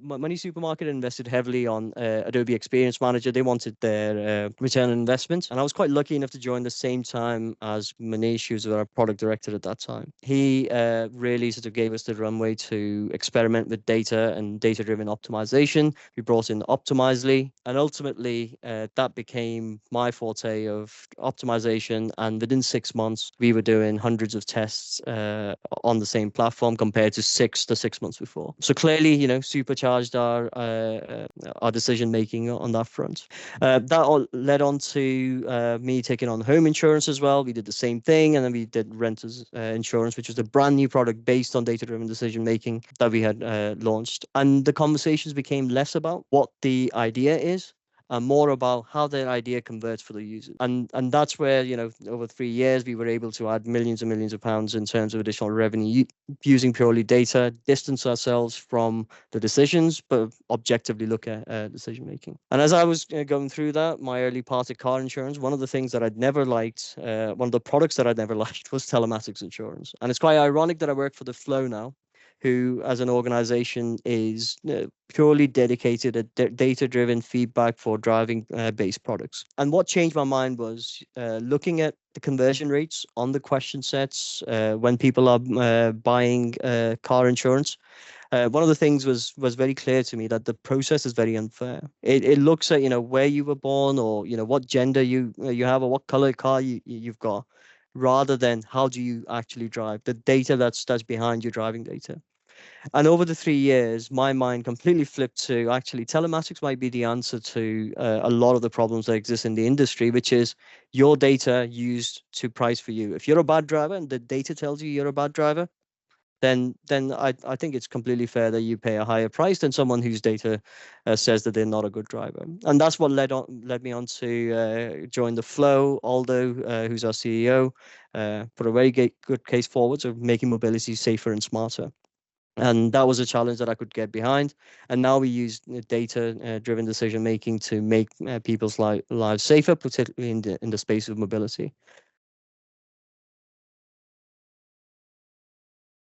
Money Supermarket invested heavily on Adobe Experience Manager. They wanted their return on investment. And I was quite lucky enough to join the same time as Manish, who's our product director at that time. He really sort of gave us the runway to experiment with data and data-driven optimization. We brought in Optimizely, and ultimately that became my forte of optimization. And within 6 months, we were doing hundreds of tests on the same platform compared to 6 months before. So clearly, supercharged our decision making on that front. That all led on to me taking on home insurance as well. We did the same thing, and then we did renters insurance, which was a brand new product based on data-driven decision making that we had launched. And the conversations became less about what the idea is and more about how their idea converts for the users. And that's where, over 3 years, we were able to add millions and millions of pounds in terms of additional revenue using purely data, distance ourselves from the decisions, but objectively look at decision making. And as I was going through that, my early part of car insurance, one of the things that I'd never liked, one of the products that I'd never liked was telematics insurance. And it's quite ironic that I work for the Flow now, who as an organization is purely dedicated at data-driven feedback for driving-based products. And what changed my mind was looking at the conversion rates on the question sets when people are buying car insurance. One of the things was very clear to me that the process is very unfair. It looks at where you were born, or what gender you have, or what color car you've got, rather than how do you actually drive, the data that's behind your driving data. And over the 3 years, my mind completely flipped to actually telematics might be the answer to a lot of the problems that exist in the industry, which is your data used to price for you. If you're a bad driver and the data tells you you're a bad driver, then I think it's completely fair that you pay a higher price than someone whose data says that they're not a good driver. And that's what led me on to join the Flow. Aldo, who's our CEO, put a very good case forward of making mobility safer and smarter. And that was a challenge that I could get behind. And now we use data-driven decision making to make people's lives safer, particularly in the space of mobility.